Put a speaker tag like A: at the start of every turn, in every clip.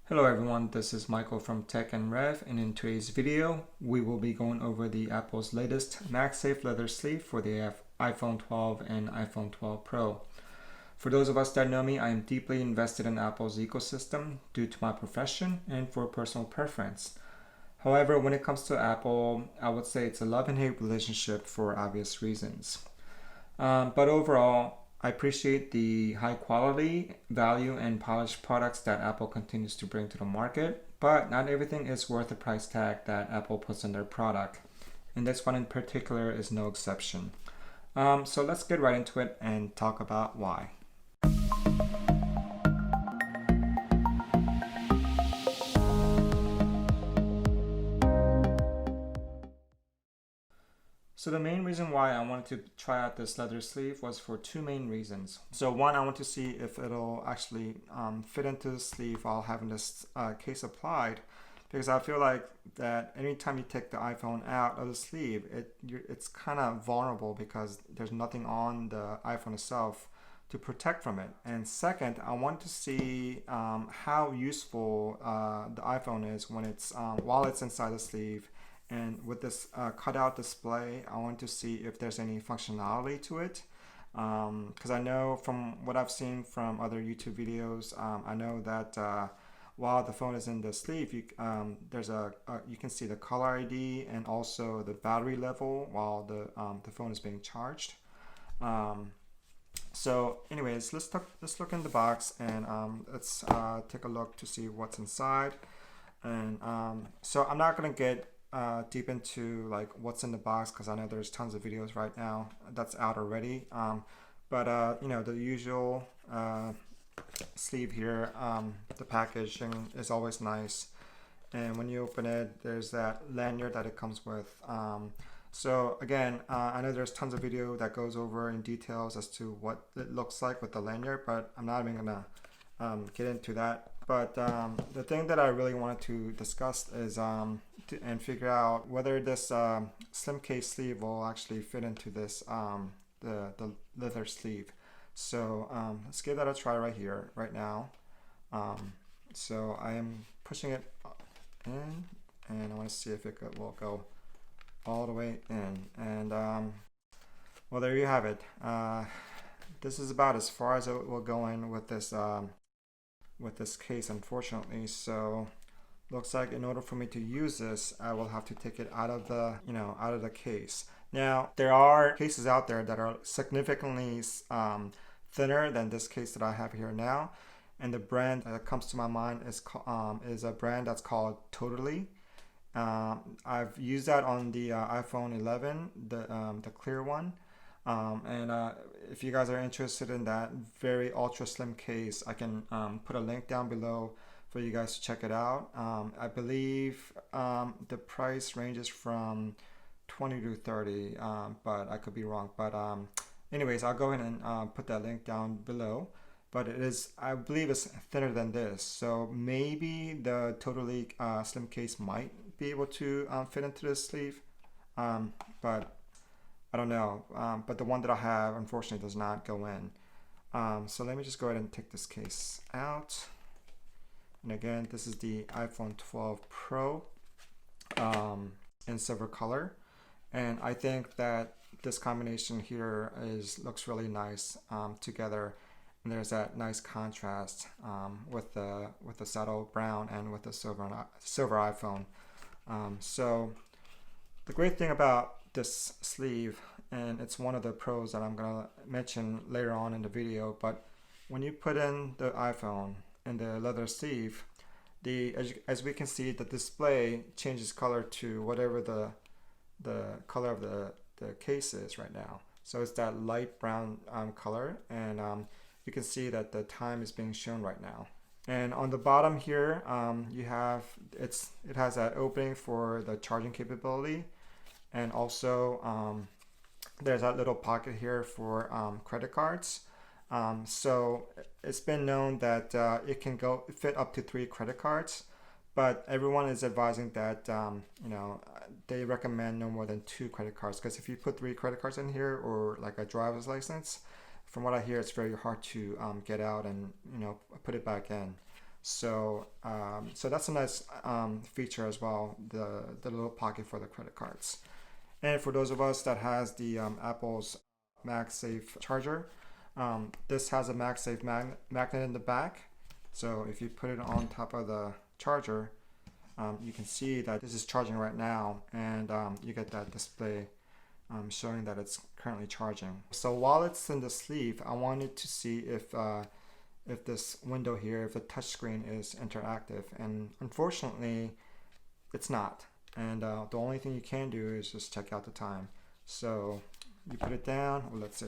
A: Hello everyone, this is Michael from Tech and Rev, and in today's video we will be going over the Apple's latest MagSafe leather sleeve for the iPhone 12 and iPhone 12 Pro. For those of us that know me, I am deeply invested in Apple's ecosystem due to my profession and for personal preference. However, when it comes to Apple, I would say it's a love and hate relationship for obvious reasons. But overall, I appreciate the high quality, value, and polished products that Apple continues to bring to the market, but not everything is worth the price tag that Apple puts on their product. And this one in particular is no exception. So let's get right into it and talk about why. So the main reason why I wanted to try out this leather sleeve was for two main reasons. So one, I want to see if it'll actually fit into the sleeve while having this case applied, because I feel like that anytime you take the iPhone out of the sleeve, it's kind of vulnerable because there's nothing on the iPhone itself to protect from it. And second, I want to see how useful the iPhone is when it's while it's inside the sleeve. And with this cutout display, I want to see if there's any functionality to it. Because I know from what I've seen from other YouTube videos, I know that while the phone is in the sleeve, you can see the color ID and also the battery level while the phone is being charged. So anyways, let's look in the box and let's take a look to see what's inside. And so I'm not gonna get deep into like what's in the box because I know there's tons of videos right now that's out already, but you know, the usual sleeve here, the packaging is always nice, and when you open it there's that lanyard that it comes with. So again, I know there's tons of video that goes over in details as to what it looks like with the lanyard, but I'm not even gonna get into that. But the thing that I really wanted to discuss is and figure out whether this slim case sleeve will actually fit into this the leather sleeve. So let's give that a try right now. So I am pushing it in, and I want to see if it will go all the way in. And well, there you have it. This is about as far as it will go in with this case, unfortunately. So looks like in order for me to use this, I will have to take it out of the case. Now there are cases out there that are significantly thinner than this case that I have here now, and the brand that comes to my mind is a brand that's called Totallee. I've used that on the iPhone 11, the clear one. And if you guys are interested in that very ultra slim case, I can put a link down below for you guys to check it out. I believe the price ranges from 20 to 30, but I could be wrong. But anyways, I'll go ahead and put that link down below. But it is, I believe it's thinner than this. So maybe the Totallee slim case might be able to fit into this sleeve, but I don't know, but the one that I have unfortunately does not go in. So let me just go ahead and take this case out. And again, this is the iPhone 12 Pro in silver color. And I think that this combination here looks really nice together. And there's that nice contrast with the saddle brown and with the silver iPhone. So the great thing about this sleeve, and it's one of the pros that I'm gonna mention later on in the video, but when you put in the iPhone in the leather sleeve, as we can see, the display changes color to whatever the color of the case is right now. So it's that light brown color, and you can see that the time is being shown right now. And on the bottom here, you have it has that opening for the charging capability. And also there's that little pocket here for credit cards. So it's been known that it can fit up to 3 credit cards, but everyone is advising that you know, they recommend no more than 2 credit cards, because if you put 3 credit cards in here or like a driver's license, from what I hear, it's very hard to get out and, you know, put it back in. So so that's a nice feature as well, the little pocket for the credit cards. And for those of us that has the Apple's MagSafe charger, this has a MagSafe magnet in the back. So if you put it on top of the charger, you can see that this is charging right now, and you get that display showing that it's currently charging. So while it's in the sleeve, I wanted to see if this window here, if the touchscreen is interactive, and unfortunately it's not. And the only thing you can do is just check out the time. So you put it down, well, let's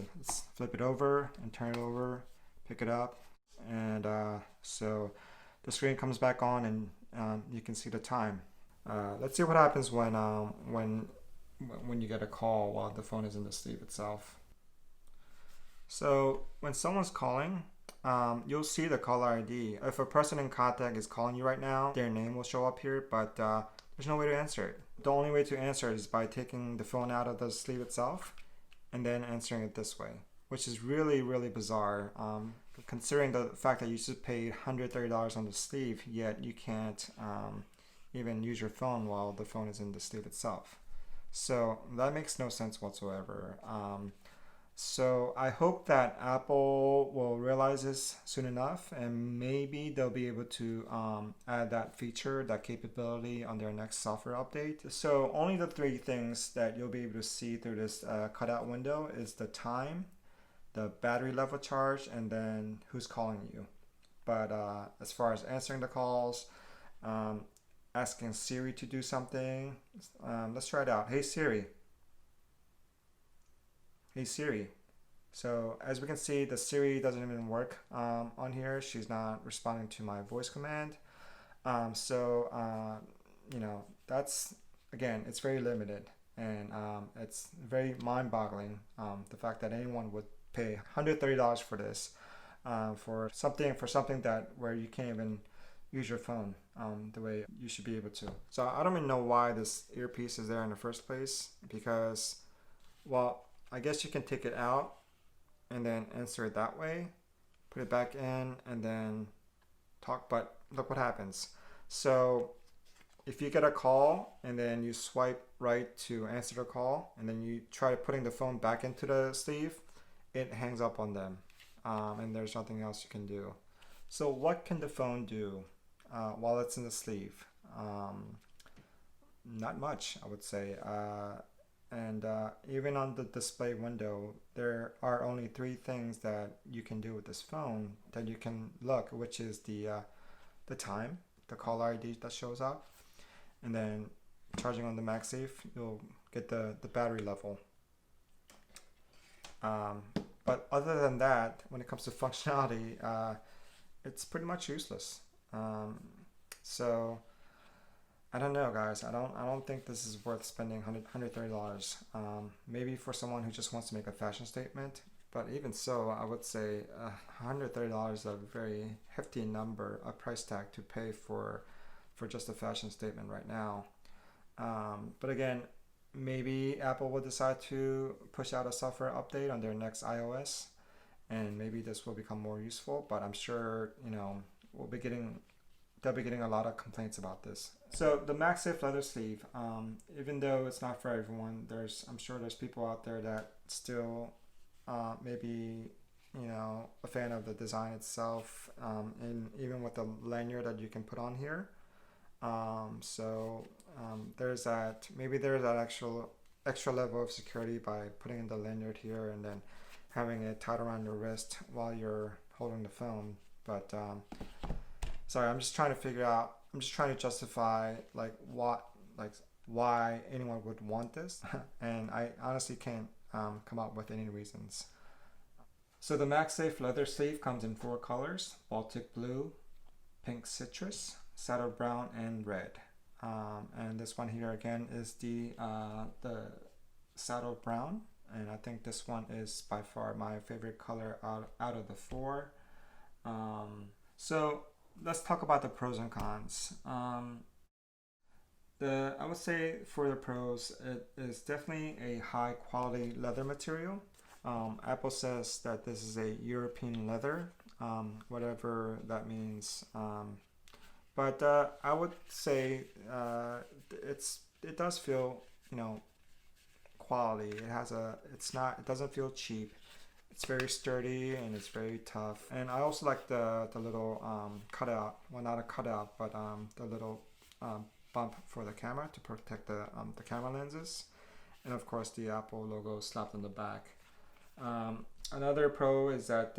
A: flip it over and turn it over, pick it up, and so the screen comes back on, and you can see the time. Let's see what happens when you get a call while the phone is in the sleeve itself. So when someone's calling, you'll see the caller ID. If a person in contact is calling you right now, their name will show up here, but there's no way to answer it. The only way to answer it is by taking the phone out of the sleeve itself and then answering it this way, which is really, really bizarre, considering the fact that you just paid $130 on the sleeve, yet you can't even use your phone while the phone is in the sleeve itself. So that makes no sense whatsoever. So I hope that Apple will realize this soon enough, and maybe they'll be able to add that feature, that capability on their next software update. So only the three things that you'll be able to see through this cutout window is the time, the battery level charge, and then who's calling you. But as far as answering the calls, asking Siri to do something, let's try it out. Hey Siri. Hey Siri. So as we can see, the Siri doesn't even work on here. She's not responding to my voice command. You know, that's, again, it's very limited, and it's very mind-boggling, the fact that anyone would pay $130 for this, for something that where you can't even use your phone the way you should be able to. So I don't even know why this earpiece is there in the first place, because, well, I guess you can take it out and then answer it that way, put it back in, and then talk, but look what happens. So if you get a call and then you swipe right to answer the call, and then you try putting the phone back into the sleeve, it hangs up on them, and there's nothing else you can do. So what can the phone do while it's in the sleeve? Not much, I would say. And even on the display window, there are only three things that you can do with this phone that you can look, which is the time, the caller ID that shows up, and then charging on the MagSafe, you'll get the battery level. But other than that, when it comes to functionality, it's pretty much useless. So I don't know, guys. I don't think this is worth spending $130. Maybe for someone who just wants to make a fashion statement, but even so, I would say $130 is a very hefty number, a price tag to pay for just a fashion statement right now. But again, maybe Apple will decide to push out a software update on their next iOS, and maybe this will become more useful. But I'm sure, you know, they'll be getting a lot of complaints about this. So the MagSafe leather sleeve, even though it's not for everyone, I'm sure there's people out there that still maybe, you know, a fan of the design itself, and even with the lanyard that you can put on here. There's that. Maybe there's that extra level of security by putting in the lanyard here and then having it tied around your wrist while you're holding the phone. But sorry, I'm just trying to justify why anyone would want this, and I honestly can't come up with any reasons. So the MagSafe leather sleeve comes in 4 colors: Baltic blue, pink citrus, saddle brown, and red. And this one here again is the saddle brown, and I think this one is by far my favorite color out of the 4. So let's talk about the pros and cons. I would say for the pros, it is definitely a high quality leather material. Apple says that this is a European leather, whatever that means. But I would say it does feel, you know, quality. It doesn't feel cheap. It's very sturdy and it's very tough. And I also like the little cutout, well, not a cutout, but the little bump for the camera to protect the camera lenses, and of course the Apple logo slapped on the back. Another pro is that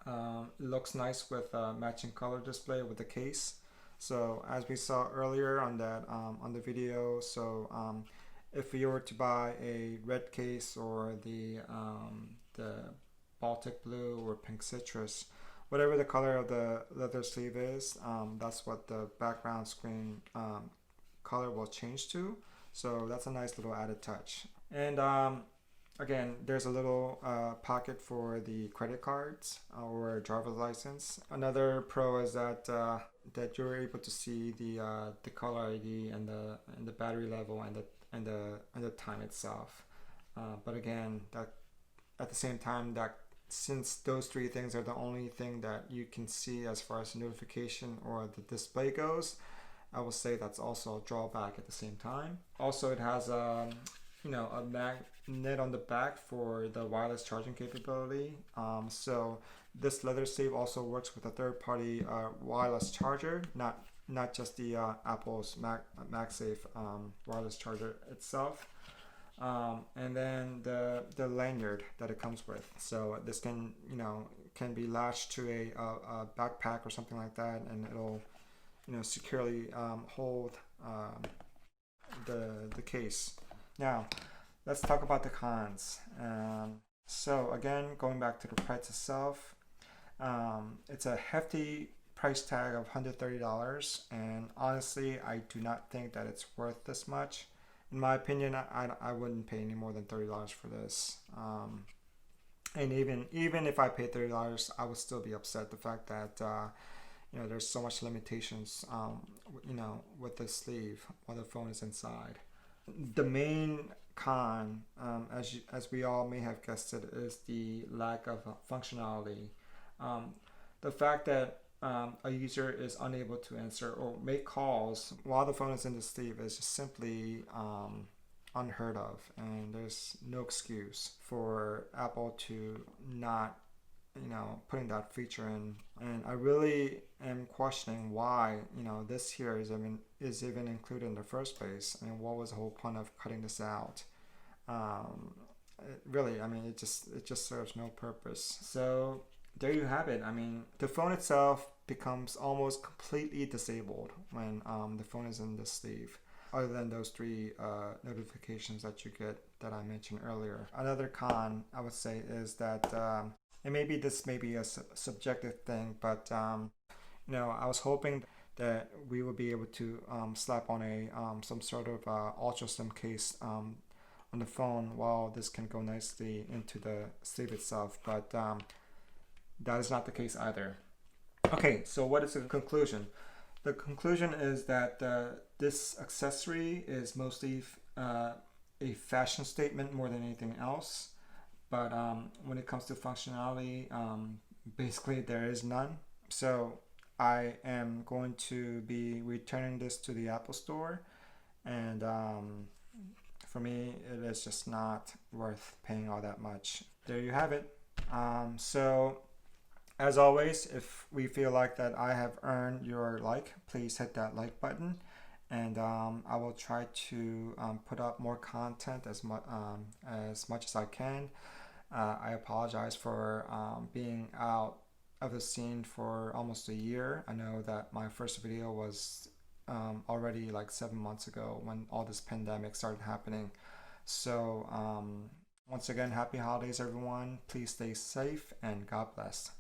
A: it looks nice with matching color display with the case. So as we saw earlier on that on the video, so if you were to buy a red case or the Baltic blue or pink citrus, whatever the color of the leather sleeve is, that's what the background screen color will change to. So that's a nice little added touch. And again, there's a little pocket for the credit cards or driver's license. Another pro is that that you're able to see the color ID and the battery level and the time itself. But again, that at the same time, that since those three things are the only thing that you can see as far as notification or the display goes, I will say that's also a drawback at the same time. Also, it has a magnet on the back for the wireless charging capability. So this leather sleeve also works with a third-party wireless charger, not just the Apple's MagSafe wireless charger itself. And then the lanyard that it comes with. So this can be latched to a backpack or something like that, and it'll securely hold the case. Now let's talk about the cons. So again, going back to the price itself, it's a hefty price tag of $130, and honestly I do not think that it's worth this much. In my opinion, I wouldn't pay any more than $30 for this. And even if I paid $30, I would still be upset the fact that there's so much limitations with the sleeve while the phone is inside. The main con, as we all may have guessed it, is the lack of functionality. The fact that a user is unable to answer or make calls while the phone is in the sleeve is just simply unheard of, and there's no excuse for Apple to not putting that feature in. And I really am questioning why this here is even included in the first place. I mean, what was the whole point of cutting this out? It just serves no purpose. So there you have it. I mean, the phone itself becomes almost completely disabled when the phone is in the sleeve, other than those three notifications that you get that I mentioned earlier. Another con I would say is that, and maybe this may be a subjective thing, but I was hoping that we would be able to slap on some sort of ultra slim case on the phone, while this can go nicely into the sleeve itself, but that is not the case either. Okay, so what is the conclusion? The conclusion is that this accessory is mostly a fashion statement more than anything else. But when it comes to functionality, basically there is none. So I am going to be returning this to the Apple Store, and for me it is just not worth paying all that much. There you have it. So as always, if we feel like that I have earned your like, please hit that like button, and I will try to put up more content as much as I can. I apologize for being out of the scene for almost a year. I know that my first video was already like 7 months ago when all this pandemic started happening. So once again, happy holidays everyone. Please stay safe and God bless.